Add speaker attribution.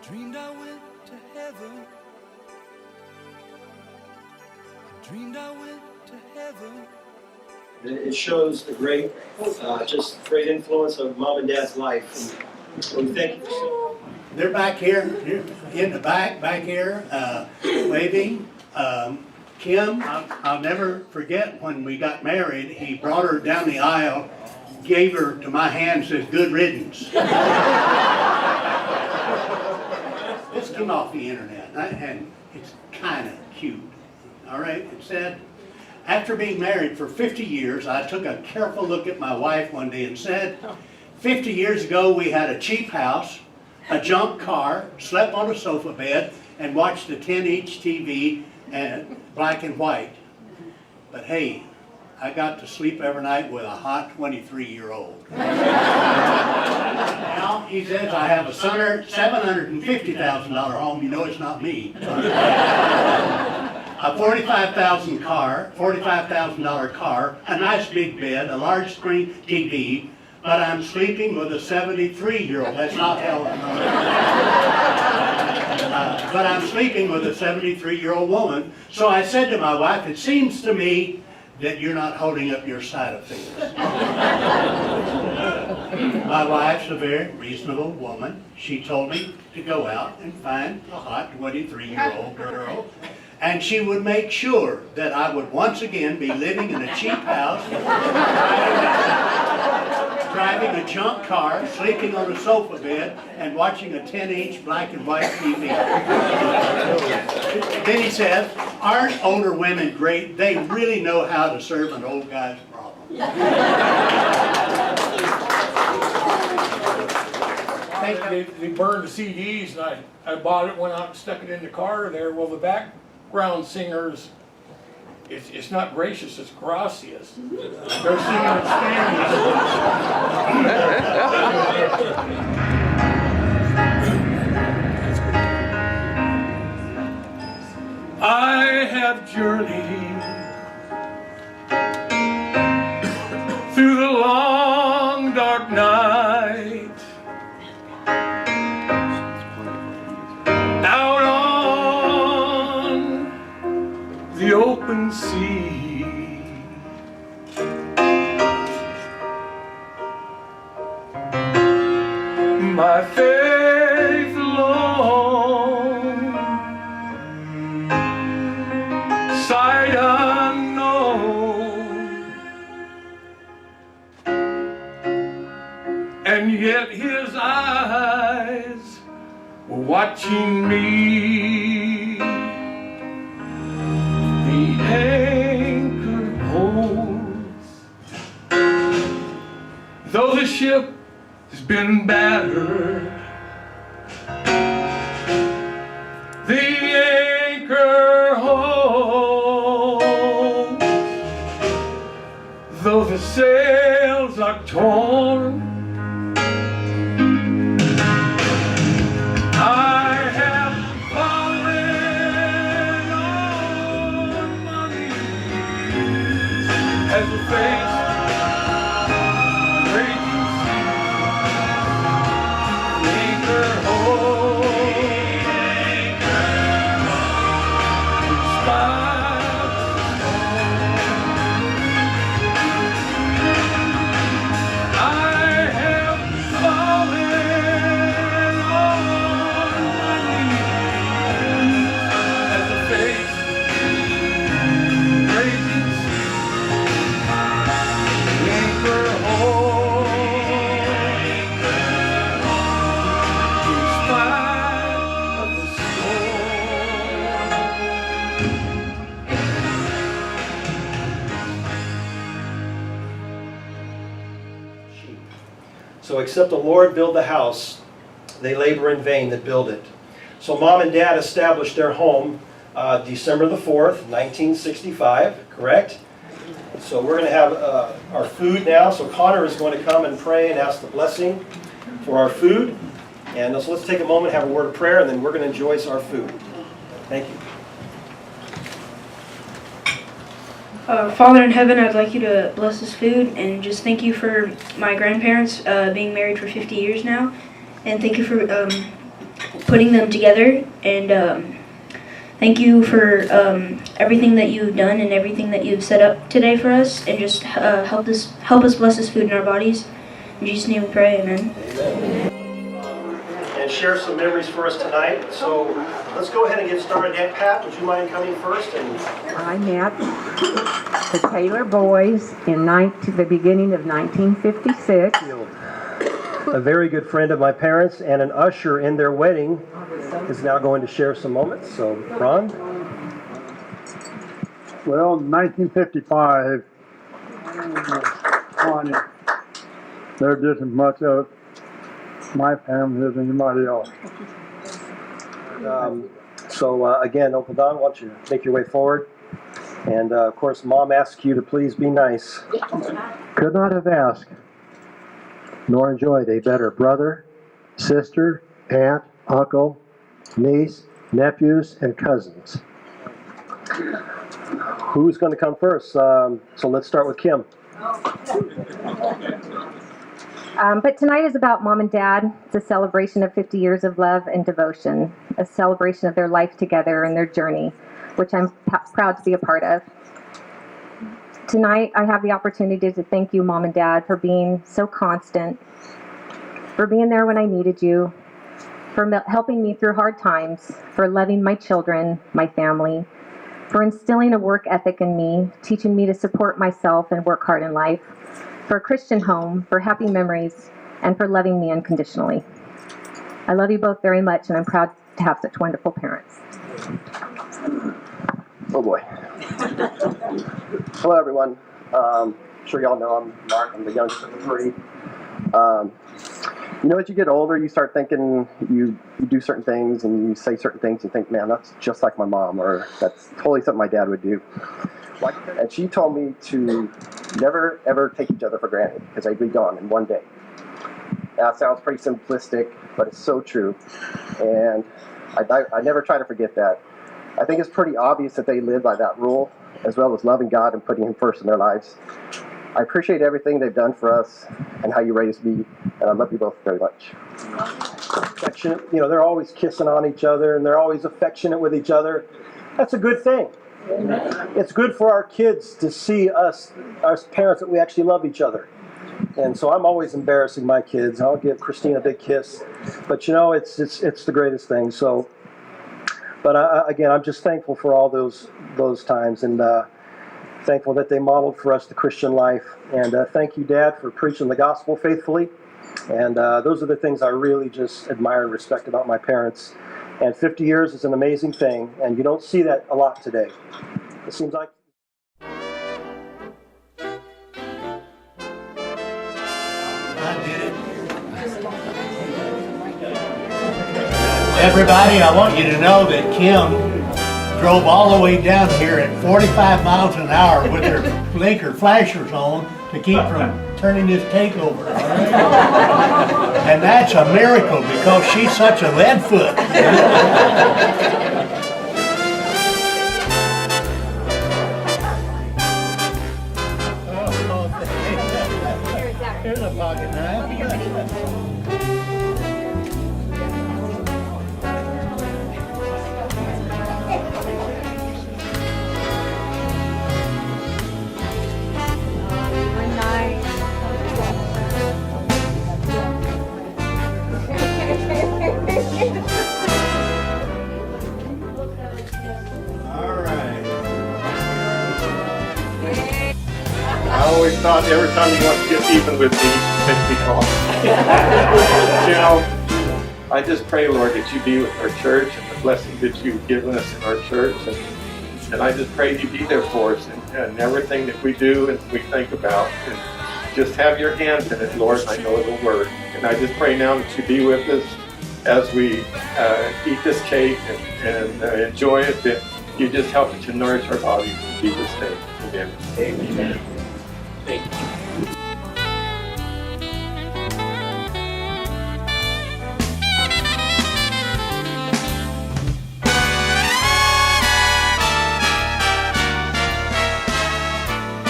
Speaker 1: Dreamed I went to heaven. Dreamed I went to heaven.
Speaker 2: It shows the great, just great influence of Mom and Dad's life. And we thank you.
Speaker 3: They're back here, in the back here, waving. Kim, I'll never forget when we got married, he brought her down the aisle, gave her to my hand, says, "Good riddance." This came off the internet, and it's kind of cute. All right, it said, after being married for 50 years, I took a careful look at my wife one day and said, 50 years ago we had a cheap house, a junk car, slept on a sofa bed, and watched a 10-inch TV and black and white. But hey, I got to sleep every night with a hot 23-year-old. Now, he says, I have a $750,000 home. You know it's not me. A $45,000 car, a nice big bed, a large screen TV, but I'm sleeping with a 73-year-old. That's not Helen. But I'm sleeping with a 73-year-old woman. So I said to my wife, it seems to me that you're not holding up your side of things. My wife's a very reasonable woman. She told me to go out and find a hot 23-year-old girl, and she would make sure that I would once again be living in a cheap house, driving a junk car, sleeping on a sofa bed, and watching a 10-inch black and white TV. Then he says, aren't older women great? They really know how to serve an old guy's problem.
Speaker 4: They burned the CDs, and I bought it, went out and stuck it in the car there. Well, the background singers, it's not gracious, it's gracious. They're singing in Spanish. I have journeyed through the long dark night, out on the open sea. My faith alone, sight unknown, and yet his eyes were watching me. The anchor holds, though the ship has been battered. The anchor holds, though the sails are torn. I have fallen on my knees as the face raging sea. The anchor holds, in spite of the storm. I have fallen on my knees as the face raging sea. The anchor holds, in spite of the
Speaker 2: So except the Lord build the house, they labor in vain that build it. So Mom and Dad established their home December the 4th, 1965, correct? So we're going to have our food now. So Connor is going to come and pray and ask the blessing for our food. And so let's take a moment, have a word of prayer, and then we're going to enjoy our food. Thank you.
Speaker 5: Father in heaven, I'd like you to bless this food and just thank you for my grandparents being married for 50 years now. And thank you for putting them together. And thank you for everything that you've done and everything that you've set up today for us, and just help us bless this food in our bodies. In Jesus' name we pray, amen.
Speaker 2: And share some memories for us tonight. So let's go ahead and get started. Aunt Pat, would you mind coming first?
Speaker 6: I met the Taylor boys in the beginning of 1956.
Speaker 2: A very good friend of my parents and an usher in their wedding is now going to share some moments. So, Ron?
Speaker 7: Well, 1955, there isn't much of my family as anybody else.
Speaker 2: Again, Uncle Don, why don't you make your way forward? And, of course, Mom asks you to please be nice.
Speaker 7: Could not have asked nor enjoyed a better brother, sister, aunt, uncle, niece, nephews, and cousins.
Speaker 2: Who's going to come first? So let's start with Kim.
Speaker 6: But tonight is about Mom and Dad. It's a celebration of 50 years of love and devotion, a celebration of their life together and their journey, which I'm proud to be a part of. Tonight, I have the opportunity to thank you, Mom and Dad, for being so constant, for being there when I needed you, for helping me through hard times, for loving my children, my family, for instilling a work ethic in me, teaching me to support myself and work hard in life, for a Christian home, for happy memories, and for loving me unconditionally. I love you both very much, and I'm proud to have such wonderful parents.
Speaker 2: Oh boy. Hello everyone. I'm sure y'all know I'm Mark. I'm the youngest of the three. As you get older, you start thinking, you do certain things and you say certain things and think, man, that's just like my mom, or that's totally something my dad would do. And she told me to never ever take each other for granted, because they'd be gone in one day. That sounds pretty simplistic, but it's so true. And I never try to forget that. I think it's pretty obvious that they live by that rule, as well as loving God and putting Him first in their lives. I appreciate everything they've done for us and how you raised me, and I love you both very much. Affectionate, they're always kissing on each other, and they're always affectionate with each other. That's a good thing. It's good for our kids to see us, our parents, that we actually love each other. And so I'm always embarrassing my kids. I'll give Christine a big kiss, but it's the greatest thing. So. But again, I'm just thankful for all those times, and thankful that they modeled for us the Christian life. And thank you, Dad, for preaching the gospel faithfully. And those are the things I really just admire and respect about my parents. And 50 years is an amazing thing, and you don't see that a lot today. It seems like...
Speaker 3: I did it. Everybody, I want you to know that Kim drove all the way down here at 45 miles an hour with her blinker flashers on to keep from turning this takeover. All right? And that's a miracle, because she's such a lead foot. Here's a pocket knife.
Speaker 8: I always thought every time you want to get even with me, make me call. I just pray, Lord, that you be with our church and the blessing that you've given us in our church. And I just pray you be there for us and everything that we do and we think about. And just have your hands in it, Lord, and I know it'll work. And I just pray now that you be with us as we eat this cake and enjoy it, that you just help it to nourish our bodies in Jesus' name. Amen. Amen.